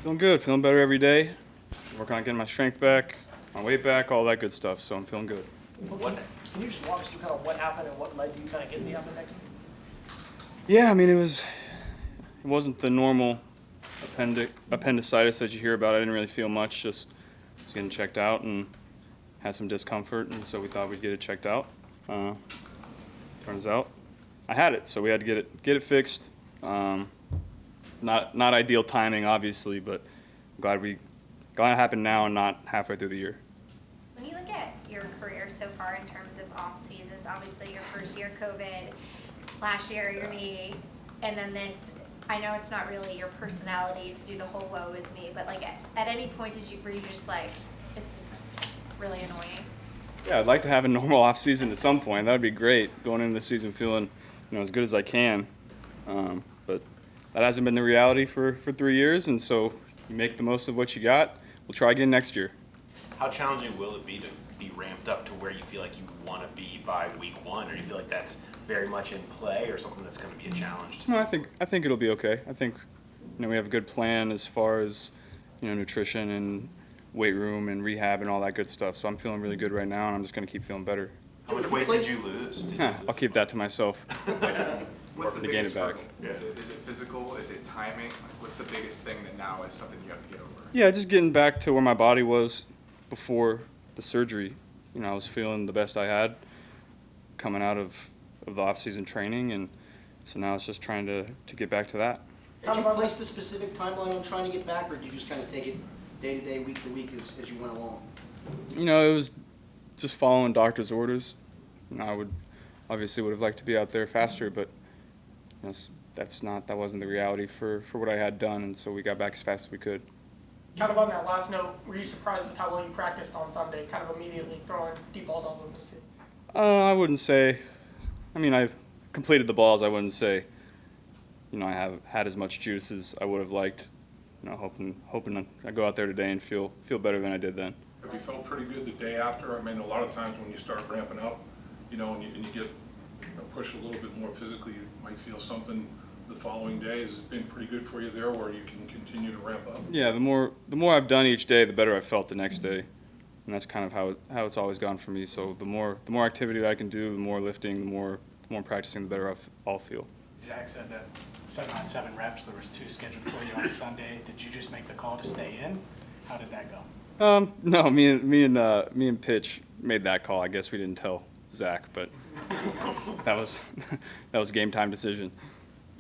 Feeling good, feeling better every day. Working on getting my strength back, my weight back, all that good stuff. So I'm feeling good. Can you just walk us through kind of what happened and what led you kind of getting the appendectomy? Yeah, I mean it wasn't the normal appendicitis that you hear about. I didn't really feel much. Just was getting checked out and had some discomfort, and so we thought we'd get it checked out. Turns out I had it, so we had to get it fixed. Not ideal timing, obviously, but glad it happened now and not halfway through the year. When you look at your career so far in terms of off seasons, obviously your first year COVID, last year your knee, and then this. I know it's not really your personality to do the whole woe is me, but like at any point were you just like, this is really annoying? Yeah, I'd like to have a normal off season at some point. That would be great. Going into the season feeling as good as I can, but that hasn't been the reality for 3 years, and so you make the most of what you got. We'll try again next year. How challenging will it be to be ramped up to where you feel like you want to be by week one, or do you feel like that's very much in play, or something that's going to be a challenge? No, I think it'll be okay. I think we have a good plan as far as nutrition and weight room and rehab and all that good stuff. So I'm feeling really good right now, and I'm just going to keep feeling better. How much weight did you lose? I'll keep that to myself. What's the to biggest gain it back. hurdle? Is it physical? Is it timing? Like, what's the biggest thing that now is something you have to get over? Yeah, just getting back to where my body was before the surgery. I was feeling the best I had coming out of the off-season training, and so now it's just trying to get back to that. Did you place the specific timeline on trying to get back, or did you just kind of take it day to day, week to week as you went along? It was just following doctor's orders. I would have liked to be out there faster, but that wasn't the reality for what I had done, and so we got back as fast as we could. Kind of on that last note, were you surprised with how well you practiced on Sunday, kind of immediately throwing deep balls all over the field? I wouldn't say. I've completed the balls. I wouldn't say, I have had as much juice as I would have liked. Hoping I go out there today and feel better than I did then. Have you felt pretty good the day after? A lot of times when you start ramping up, and you get pushed a little bit more physically, you might feel something the following day. Has it been pretty good for you there, where you can continue to ramp up? Yeah, the more I've done each day, the better I felt the next day, and that's kind of how it's always gone for me. So the more activity that I can do, the more lifting, the more practicing, the better I'll feel. Zach said that 7-on-7 reps, there was 2 scheduled for you on Sunday. Did you just make the call to stay in? How did that go? No, me and Pitch made that call. I guess we didn't tell Zach, but that was game time decision.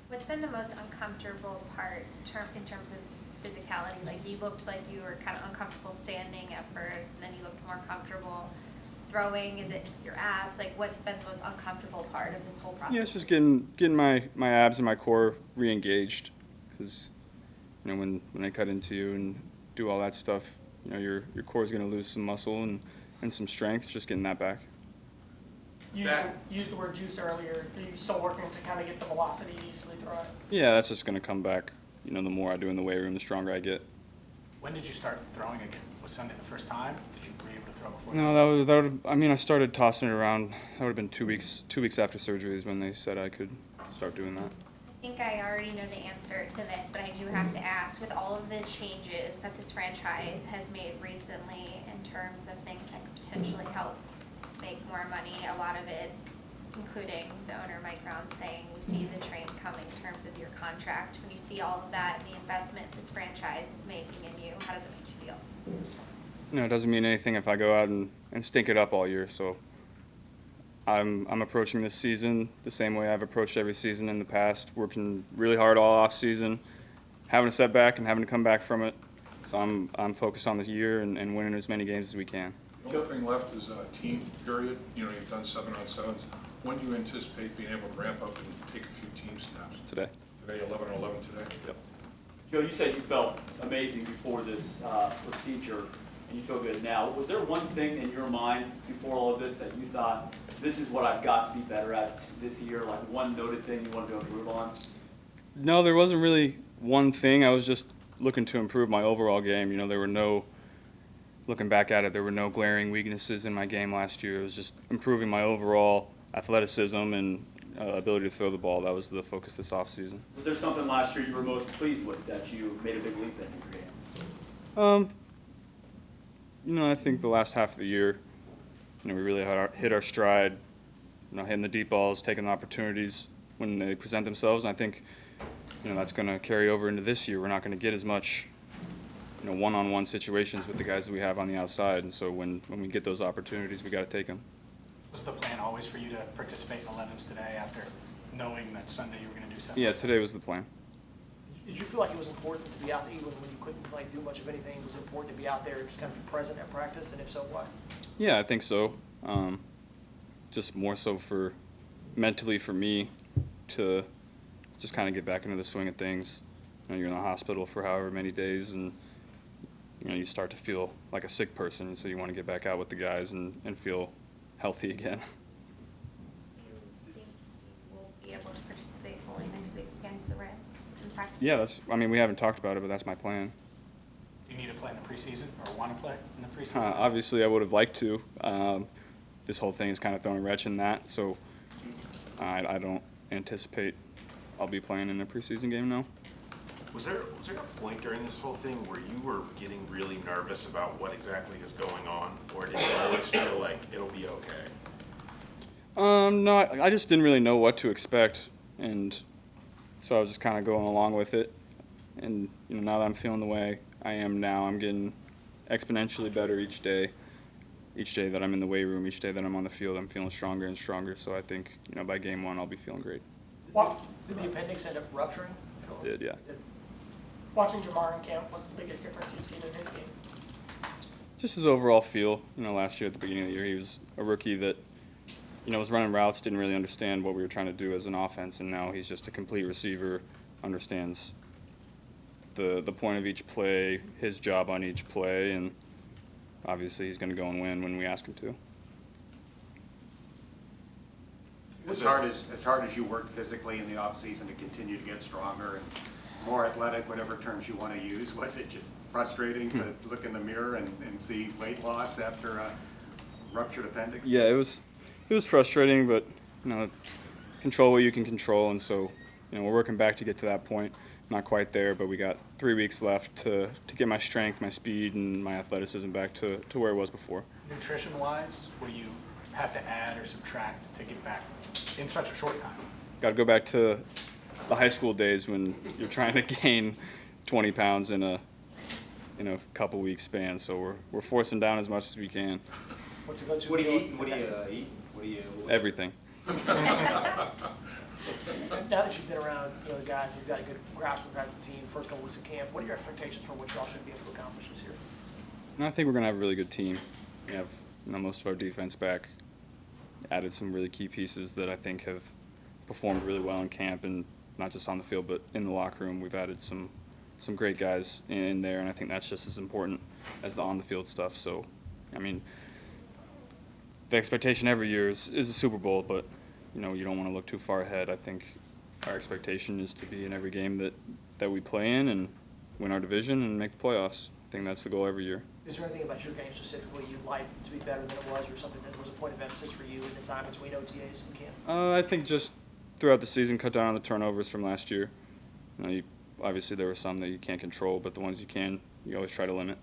What's been the most uncomfortable part in terms of physicality? Like you looked like you were kind of uncomfortable standing at first, and then you looked more comfortable throwing. Is it your abs? Like what's been the most uncomfortable part of this whole process? Yeah, it's just getting my abs and my core re-engaged, because when they cut into you and do all that stuff, your core is going to lose some muscle and some strength. Just getting that back. You used the word juice earlier. Are you still working to kind of get the velocity you usually throw it? Yeah, that's just going to come back. The more I do in the weight room, the stronger I get. When did you start throwing again? Was Sunday the first time? Were you able to throw before? No, that would. I started tossing it around. That would have been 2 weeks. 2 weeks after surgery is when they said I could start doing that. I think I already know the answer to this, but I do have to ask, with all of the changes that this franchise has made recently in terms of things that could potentially help make more money, a lot of it, including the owner Mike Brown saying we see the train coming in terms of your contract. When you see all of that and the investment this franchise is making in you, how does it make you feel? It doesn't mean anything if I go out and stink it up all year. So I'm approaching this season the same way I've approached every season in the past, working really hard all off season, having a setback and having to come back from it. So I'm focused on this year and winning as many games as we can. The only thing left is a team period. You've done 7-on-7s. When do you anticipate being able to ramp up and take a few team snaps? Today. Today, 11-on-11 today? Yep. Joe, you said you felt amazing before this procedure, and you feel good now. Was there one thing in your mind before all of this that you thought, this is what I've got to be better at this year, like one noted thing you wanted to improve on? No, there wasn't really one thing. I was just looking to improve my overall game. There were no, looking back at it, there were no glaring weaknesses in my game last year. It was just improving my overall athleticism and ability to throw the ball. That was the focus this offseason. Was there something last year you were most pleased with that you made a big leap in your game? I think the last half of the year, we really hit our stride, hitting the deep balls, taking the opportunities when they present themselves. And I think, that's going to carry over into this year. We're not going to get as much, one-on-one situations with the guys that we have on the outside. And so when we get those opportunities, we got to take them. Was the plan always for you to participate in 11s today after knowing that Sunday you were going to do something? Yeah, today was the plan. Did you feel like it was important to be out there even when you couldn't like do much of anything? It was important to be out there and just kind of be present at practice, and if so, why? Yeah, I think so. Just more so mentally for me to just kind of get back into the swing of things. You're in the hospital for however many days, and you start to feel like a sick person, and so you want to get back out with the guys and feel healthy again. Do you think you will be able to participate fully next week against the Rams in practice? Yeah, we haven't talked about it, but that's my plan. Do you need to play in the preseason or want to play in the preseason? Obviously, I would have liked to. This whole thing is kind of throwing a wrench in that, so I don't anticipate I'll be playing in a preseason game now. Was there a point during this whole thing where you were getting really nervous about what exactly is going on, or did you always feel like it'll be okay? No, I just didn't really know what to expect, and so I was just kind of going along with it. And now that I'm feeling the way I am now, I'm getting exponentially better each day. Each day that I'm in the weight room, each day that I'm on the field, I'm feeling stronger and stronger. So I think by game 1, I'll be feeling great. Did the appendix end up rupturing? It did, yeah. Watching Jamar in camp, what's the biggest difference you've seen in his game? Just his overall feel. Last year at the beginning of the year, he was a rookie that was running routes, didn't really understand what we were trying to do as an offense, and now he's just a complete receiver, understands the point of each play, his job on each play, and obviously he's going to go and win when we ask him to. As hard as you worked physically in the offseason to continue to get stronger and more athletic, whatever terms you want to use, was it just frustrating to look in the mirror and see weight loss after a ruptured appendix? Yeah, it was frustrating, but control what you can control, and so we're working back to get to that point. Not quite there, but we got 3 weeks left to get my strength, my speed, and my athleticism back to where it was before. Nutrition-wise, what do you have to add or subtract to get back in such a short time? Got to go back to the high school days when you're trying to gain 20 pounds in a couple weeks span. So we're forcing down as much as we can. What's the go-to What do you meal? eat? What do you eat? What do you? Everything. Now that you've been around, the guys, you've got a good grasp of the team. First couple weeks of camp. What are your expectations for what y'all should be able to accomplish this year? And I think we're gonna have a really good team. We have most of our defense back. Added some really key pieces that I think have performed really well in camp, and not just on the field, but in the locker room. We've added some great guys in there, and I think that's just as important as the on-the-field stuff. So, the expectation every year is a Super Bowl, but you don't want to look too far ahead. I think our expectation is to be in every game that we play in and win our division and make the playoffs. I think that's the goal every year. Is there anything about your game specifically you'd like to be better than it was, or something that was a point of emphasis for you in the time between OTAs and camp? I think just throughout the season, cut down on the turnovers from last year. Obviously there were some that you can't control, but the ones you can, you always try to limit.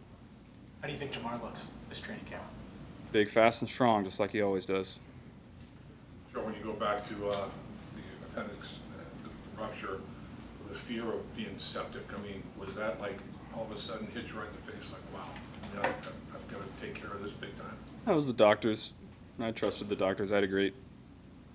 How do you think Jamar looks this training camp? Big, fast, and strong, just like he always does. Sure, when you go back to the appendix rupture, the fear of being septic, was that like all of a sudden hit you right in the face, like, wow, I've got to take care of this big time? That was the doctors. I trusted the doctors. I had a great,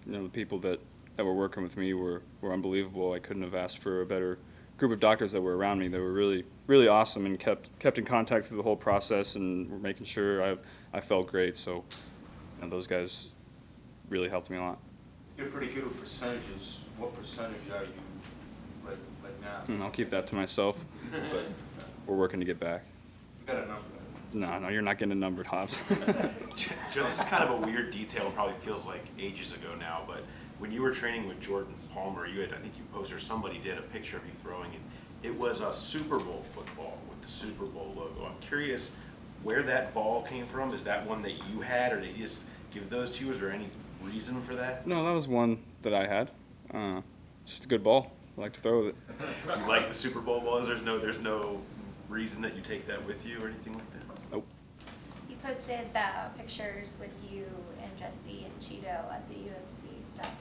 the people that were working with me were unbelievable. I couldn't have asked for a better group of doctors that were around me. They were really, really awesome and kept in contact through the whole process and were making sure I felt great. So, those guys really helped me a lot. You're pretty good with percentages. What percentage are you right now? And I'll keep that to myself, but we're working to get back. You got a number. No, you're not getting a numbered, Hobbs. Joe, this is kind of a weird detail. It probably feels like ages ago now, but when you were training with Jordan Palmer, I think you posted, or somebody did a picture of you throwing it. It was a Super Bowl football with the Super Bowl logo. I'm curious where that ball came from. Is that one that you had, or did you just give those to you? Is there any reason for that? No, that was one that I had. Just a good ball. I like to throw with it. You like the Super Bowl balls? There's no reason that you take that with you or anything like that? Nope. You posted the pictures with you and Jesse and Cheeto at the UFC stuff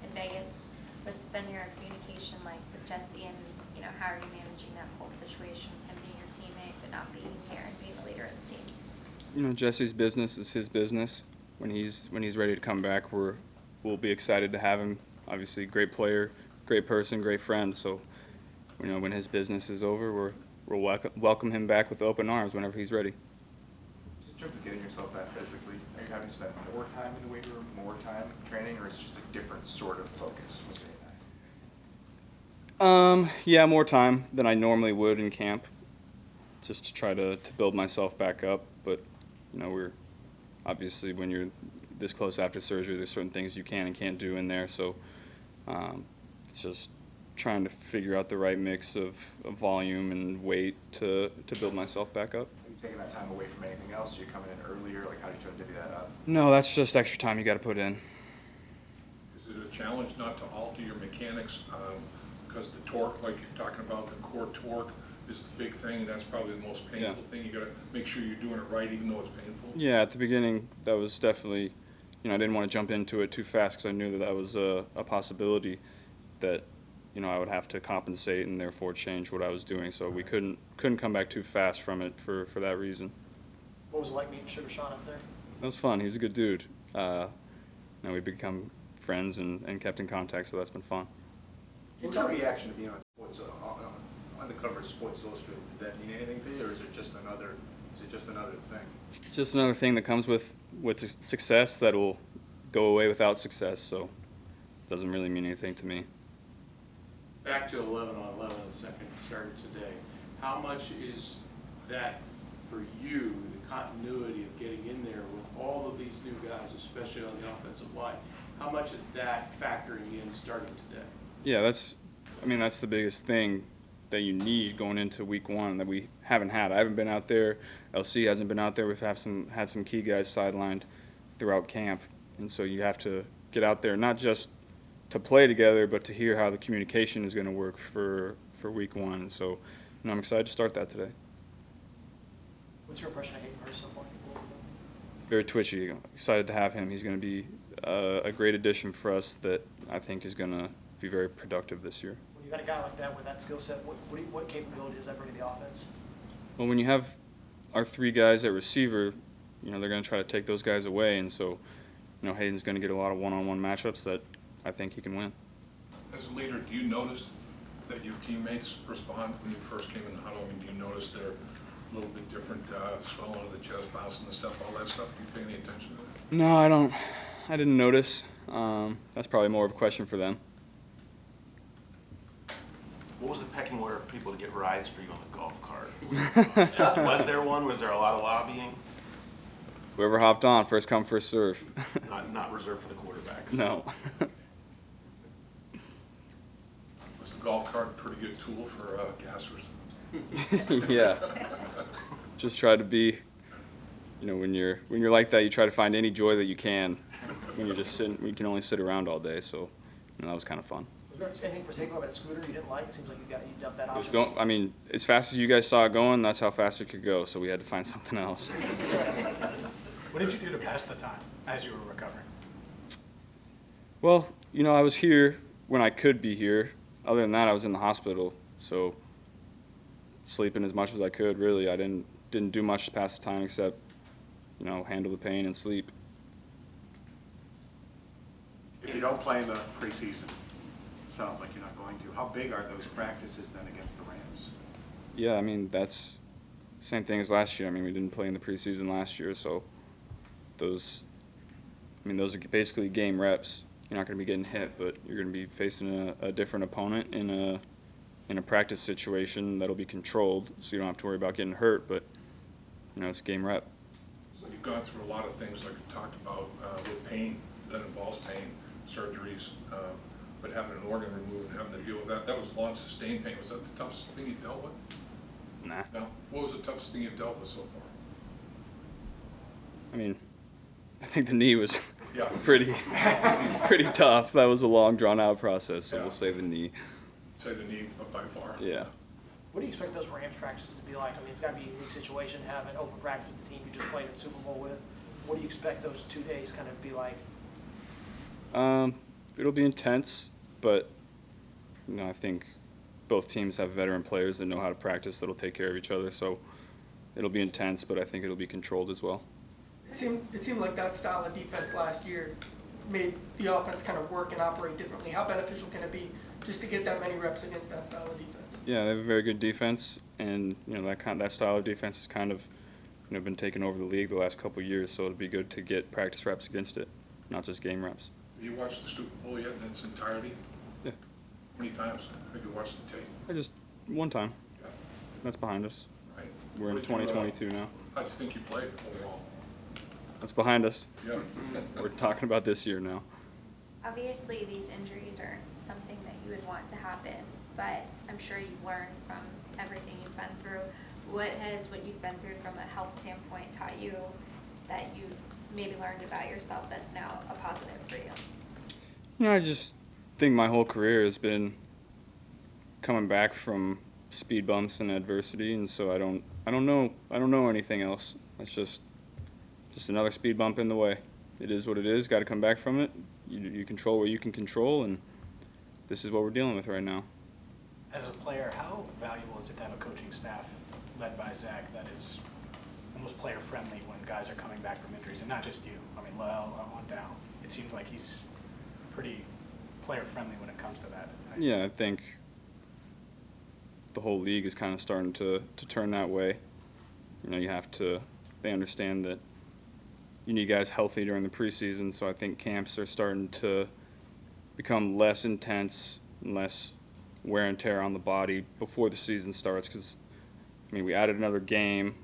in Vegas. What's been your communication like with Jesse, and how are you managing that whole situation, him being your teammate but not being here and being the leader of the team? Jesse's business is his business. When he's ready to come back, we'll be excited to have him. Obviously, great player, great person, great friend. So, when his business is over, we'll welcome him back with open arms whenever he's ready. In terms of getting yourself back physically, are you having to spend more time in the weight room, more time training, or is it just a different sort of focus with day and night? Yeah, more time than I normally would in camp, just to try to build myself back up. But, we're obviously, when you're this close after surgery, there's certain things you can and can't do in there. So it's just trying to figure out the right mix of volume and weight to build myself back up. Are you taking that time away from anything else? Are you coming in earlier? Like, how do you try to divvy that up? No, that's just extra time you got to put in. Is it a challenge not to alter your mechanics? Because the torque, like you're talking about, the core torque is the big thing, and that's probably the most painful thing. You got to make sure you're doing it right, even though it's painful. Yeah, at the beginning, that was definitely, I didn't want to jump into it too fast because I knew that was a possibility that, I would have to compensate and therefore change what I was doing. So we couldn't come back too fast from it for that reason. What was it like meeting Sugar Sean up there? That was fun. He was a good dude. We've become friends and kept in contact, so that's been fun. What's your reaction to being on sports, on the cover of Sports Illustrated? Does that mean anything to you, or is it just another thing? Just another thing that comes with success that will go away without success, so it doesn't really mean anything to me. Back to 11-on-11, the second started today. How much is that for you, the continuity of getting in there with all of these new guys, especially on the offensive line? How much is that factoring in starting today? Yeah, that's the biggest thing that you need going into week one that we haven't had. I haven't been out there. LC hasn't been out there. We've had some key guys sidelined throughout camp, and so you have to get out there not just to play together, but to hear how the communication is going to work for week one. So, I'm excited to start that today. What's your impression of Hayden Hurst so far? Very twitchy. Excited to have him. He's going to be a great addition for us that I think is going to be very productive this year. When you got a guy like that with that skill set, what capability does that bring to the offense? Well, when you have our three guys at receiver, they're going to try to take those guys away, and so, Hayden's going to get a lot of one-on-one matchups that I think he can win. As a leader, do you notice that your teammates respond when you first came in the huddle? Do you notice they're a little bit different, swelling of the chest, bouncing the stuff, all that stuff? Do you pay any attention to that? No, I don't. I didn't notice. That's probably more of a question for them. What was the pecking order for people to get rides for you on the golf cart? Was there one? Was there a lot of lobbying? Whoever hopped on, first come, first serve. Not reserved for the quarterbacks. No. Was the golf cart a pretty good tool for gassers? Yeah. Just try to be, when you're like that, you try to find any joy that you can when you're just sitting. You can only sit around all day, so that was kind of fun. Was there anything particular about the scooter you didn't like? It seems like you dumped that option. As fast as you guys saw it going, that's how fast it could go. So we had to find something else. What did you do to pass the time as you were recovering? Well, I was here when I could be here. Other than that, I was in the hospital, so sleeping as much as I could. Really, I didn't do much to pass the time except, handle the pain and sleep. If you don't play in the preseason, sounds like you're not going to. How big are those practices then against the Rams? Yeah, that's the same thing as last year. We didn't play in the preseason last year, so those are basically game reps. You're not going to be getting hit, but you're going to be facing a different opponent in a practice situation that'll be controlled, so you don't have to worry about getting hurt, but, it's game rep. So you've gone through a lot of things like you talked about with pain, that involves pain, surgeries, but having an organ removed and having to deal with that was long sustained pain. Was that the toughest thing you dealt with? Nah. No? What was the toughest thing you've dealt with so far? I think the knee was Yeah. pretty tough. That was a long, drawn-out process, so Yeah. we'll say the knee. Say the knee by far. Yeah. What do you expect those Rams practices to be like? I mean, it's got to be a unique situation, having open practice with the team you just played in the Super Bowl with. What do you expect those 2 days kind of be like? It'll be intense, but I think both teams have veteran players that know how to practice that'll take care of each other. So it'll be intense, but I think it'll be controlled as well. It seemed like that style of defense last year made the offense kind of work and operate differently. How beneficial can it be just to get that many reps against that style of defense? Yeah, they have a very good defense, and that style of defense has kind of been taking over the league the last couple of years. So it'll be good to get practice reps against it, not just game reps. Have you watched the Super Bowl yet in its entirety? Yeah, How many times have you watched the tape? I just one time. Yeah. That's behind us. Right. We're in What did you, 2022 now. How do you think you played overall? That's behind us. Yeah. We're talking about this year now. Obviously, these injuries are something that you would want to happen, but I'm sure you've learned from everything you've been through. What you've been through from a health standpoint taught you that you've maybe learned about yourself that's now a positive for you? I just think my whole career has been coming back from speed bumps and adversity, and so I don't know anything else. It's just another speed bump in the way. It is what it is. Got to come back from it. You control what you can control, and this is what we're dealing with right now. As a player, how valuable is it to have a coaching staff led by Zach that is almost player-friendly when guys are coming back from injuries, and not just you? I mean, Lyle on down. It seems like he's pretty player-friendly when it comes to that. Yeah, I think the whole league is kind of starting to turn that way. They understand that you need guys healthy during the preseason, so I think camps are starting to become less intense and less wear and tear on the body before the season starts, because, we added another game,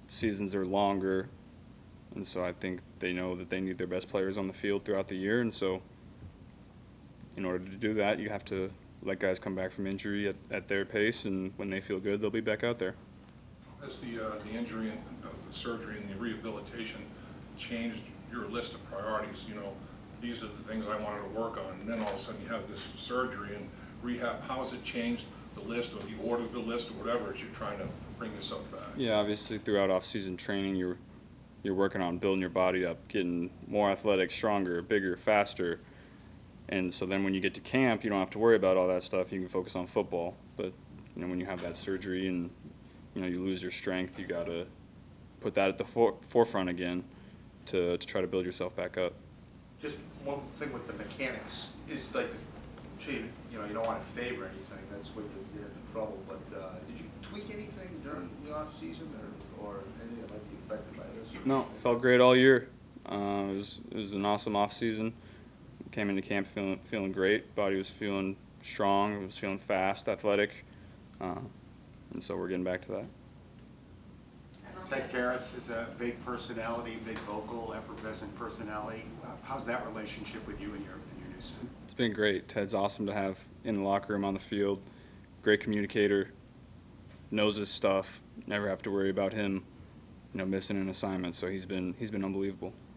seasons are longer, and so I think they know that they need their best players on the field throughout the year, and so in order to do that, you have to let guys come back from injury at their pace, and when they feel good, they'll be back out there. Has the injury and the surgery and the rehabilitation changed your list of priorities? These are the things I wanted to work on, and then all of a sudden you have this surgery and rehab. How has it changed the list, or the order of the list, or whatever, as you're trying to bring yourself back? Yeah, obviously throughout off-season training, you're working on building your body up, getting more athletic, stronger, bigger, faster. And so then when you get to camp, you don't have to worry about all that stuff. You can focus on football. But when you have that surgery and you lose your strength, you got to put that at the forefront again to try to build yourself back up. Just one thing with the mechanics is like, you don't want to favor anything. That's when you get into trouble. But did you tweak anything during the off season, or anything that might be affected by this? No, felt great all year. It was an awesome off season. Came into camp feeling great. Body was feeling strong. It was feeling fast, athletic, and so we're getting back to that. Ted Karras is a big personality, big vocal, effervescent personality. How's that relationship with you and your new son? It's been great. Ted's awesome to have in the locker room, on the field. Great communicator, knows his stuff. Never have to worry about him, missing an assignment. So he's been unbelievable.